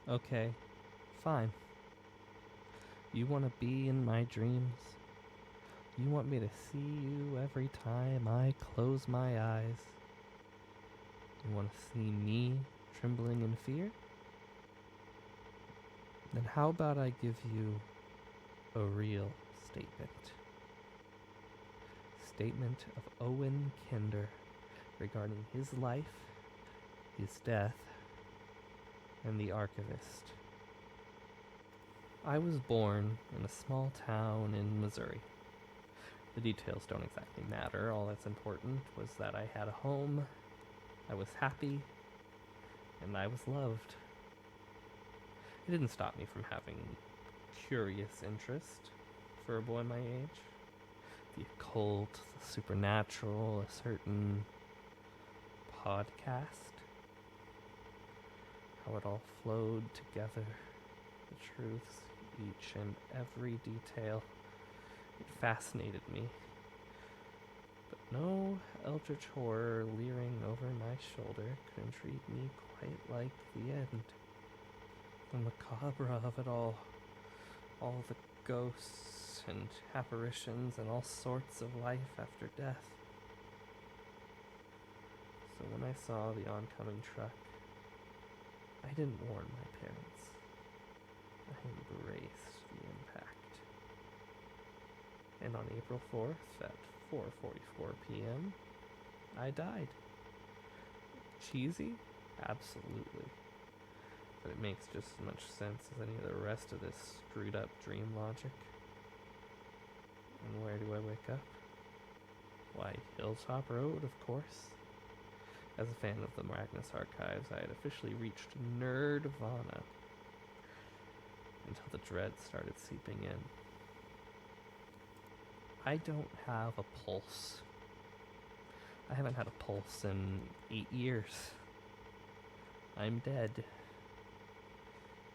Okay, fine. You want to be in my dreams? You want me to see you every time I close my eyes? You want to see me trembling in fear? Then how about I give you a real statement? Statement of Owen Kinder regarding his life, his death, and the Archivist. I was born in a small town in Missouri. The details don't exactly matter. All that's important was that I had a home, I was happy, and I was loved. It didn't stop me from having curious interest for a boy my age. The occult, the supernatural, a certain podcast, how it all flowed together, the truths, each and every detail. It fascinated me. But no eldritch horror leering over my shoulder could intrigue me quite like the end. The macabre of it all the ghosts and apparitions and all sorts of life after death. So when I saw the oncoming truck, I didn't warn my parents. I embraced the impact. And on April 4th at 4:44 p.m., I died. Cheesy? Absolutely. But it makes just as much sense as any of the rest of this screwed up dream logic. And where do I wake up? Why, Hilltop Road, of course. As a fan of the Magnus Archives, I had officially reached nerdvana until the dread started seeping in. I don't have a pulse. I haven't had a pulse in 8 years. I'm dead.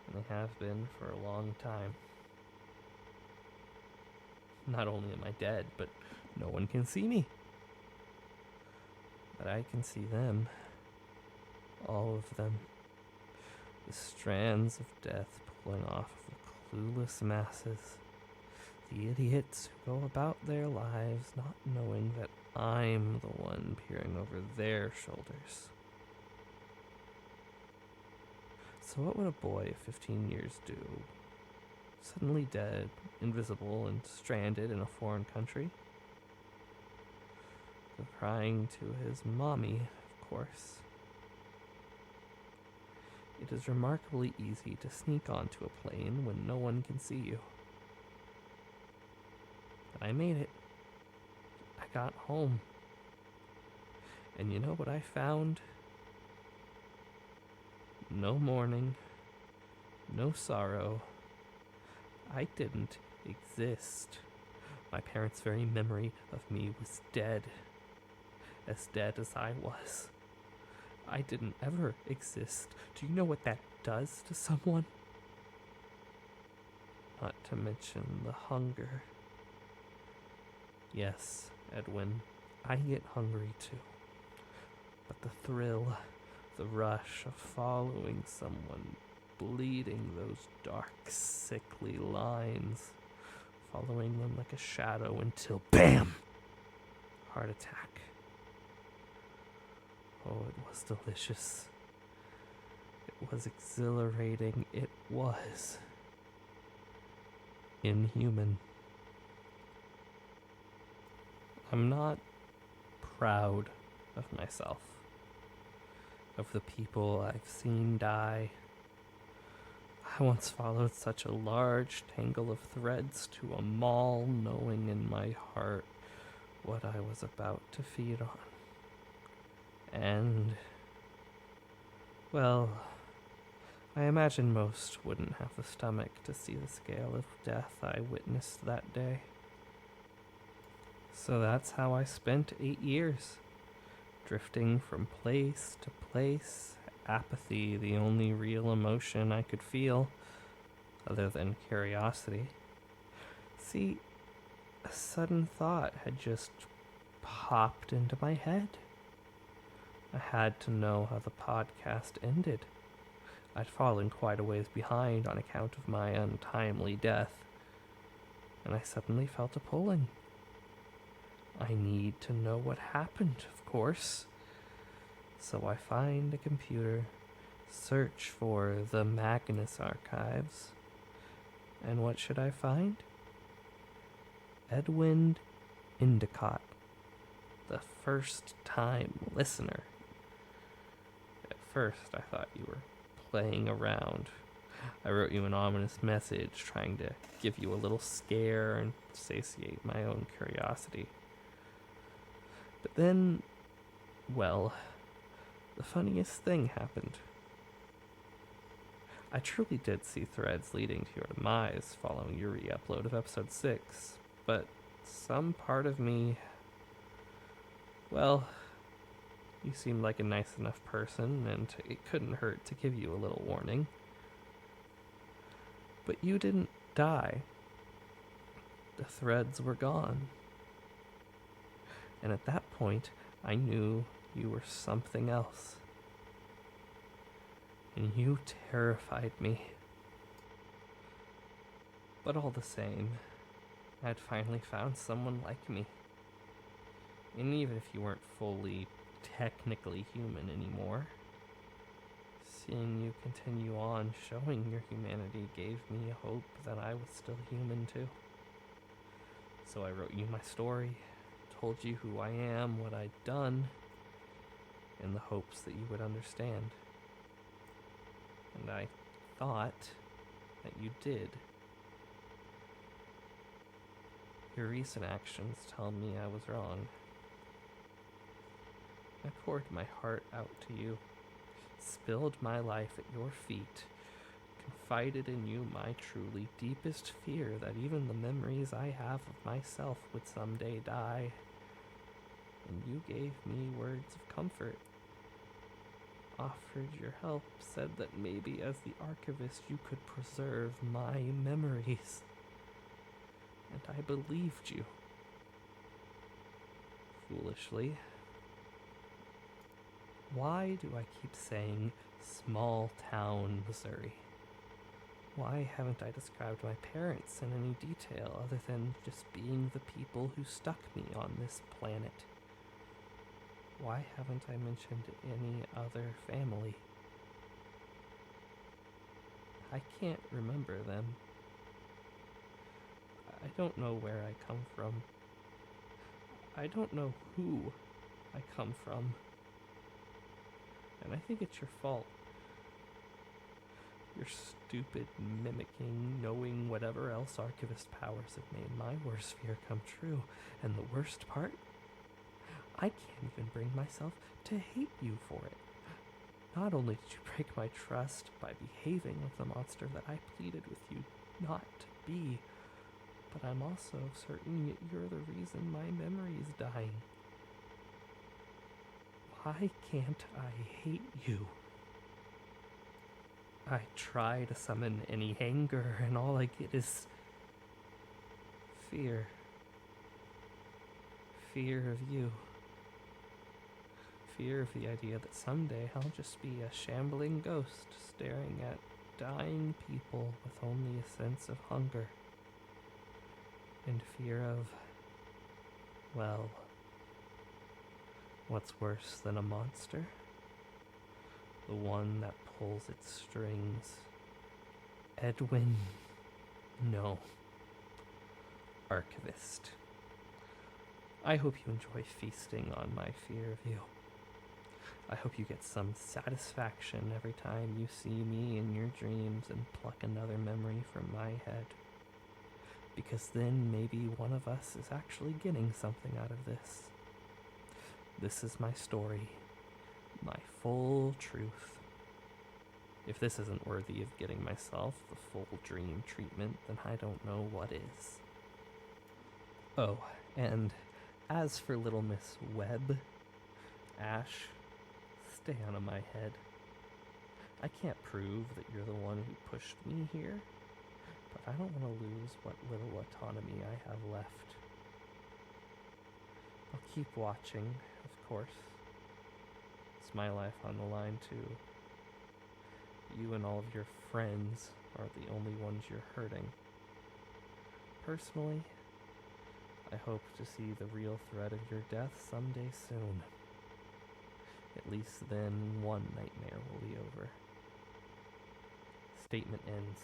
And I have been for a long time. Not only am I dead, but no one can see me. But I can see them. All of them. The strands of death pulling off of the clueless masses. The idiots who go about their lives not knowing that I'm the one peering over their shoulders. So what would a boy of 15 years do? Suddenly dead, invisible, and stranded in a foreign country? Crying to his mommy, of course. It is remarkably easy to sneak onto a plane when no one can see you. But I made it. I got home. And you know what I found? No mourning, no sorrow. I didn't exist. My parents' very memory of me was dead. As dead as I was. I didn't ever exist. Do you know what that does to someone? Not to mention the hunger. Yes, Edwin, I get hungry too. But the thrill, the rush of following someone, bleeding those dark, sickly lines, following them like a shadow until BAM! Heart attack. Oh, it was delicious. It was exhilarating. It was inhuman. I'm not proud of myself, of the people I've seen die. I once followed such a large tangle of threads to a mall, knowing in my heart what I was about to feed on. And, well, I imagine most wouldn't have the stomach to see the scale of death I witnessed that day. So that's how I spent 8 years, drifting from place to place, apathy the only real emotion I could feel, other than curiosity. See, a sudden thought had just popped into my head. I had to know how the podcast ended. I'd fallen quite a ways behind on account of my untimely death, and I suddenly felt a pulling. I need to know what happened, of course. So I find a computer, search for the Magnus archives, and what should I find? Edwin Endicott, the first-time listener. At first, I thought you were playing around. I wrote you an ominous message trying to give you a little scare and satiate my own curiosity. But then, well, the funniest thing happened. I truly did see threads leading to your demise following your re-upload of episode 6, but some part of me, well, you seemed like a nice enough person, and it couldn't hurt to give you a little warning. But you didn't die. The threads were gone. And at that point, I knew you were something else. And you terrified me. But all the same, I'd finally found someone like me. And even if you weren't fully, technically human anymore, seeing you continue on showing your humanity gave me hope that I was still human too. So I wrote you my story, told you who I am, what I'd done, in the hopes that you would understand. And I thought that you did. Your recent actions tell me I was wrong. I poured my heart out to you, spilled my life at your feet, confided in you my truly deepest fear that even the memories I have of myself would someday die. And you gave me words of comfort, offered your help, said that maybe as the Archivist you could preserve my memories. And I believed you. Foolishly. Why do I keep saying small town Missouri? Why haven't I described my parents in any detail other than just being the people who stuck me on this planet? Why haven't I mentioned any other family? I can't remember them. I don't know where I come from. I don't know who I come from. And I think it's your fault. Your stupid mimicking, knowing whatever else Archivist powers have made my worst fear come true. And the worst part? I can't even bring myself to hate you for it. Not only did you break my trust by behaving like the monster that I pleaded with you not to be, but I'm also certain you're the reason my memory is dying. Why can't I hate you? I try to summon any anger, and all I get is fear. Fear of you. Fear of the idea that someday I'll just be a shambling ghost staring at dying people with only a sense of hunger. And fear of, well, what's worse than a monster? The one that pulls its strings. Edwin. No. Archivist. I hope you enjoy feasting on my fear of you. I hope you get some satisfaction every time you see me in your dreams and pluck another memory from my head. Because then maybe one of us is actually getting something out of this. This is my story. My full truth. If this isn't worthy of getting myself the full dream treatment, then I don't know what is. Oh, and as for little Miss Webb, Ash, stay out of my head. I can't prove that you're the one who pushed me here, but I don't want to lose what little autonomy I have left. I'll keep watching, of course. It's my life on the line, too. You and all of your friends are the only ones you're hurting. Personally, I hope to see the real threat of your death someday soon. At least then one nightmare will be over. Statement ends.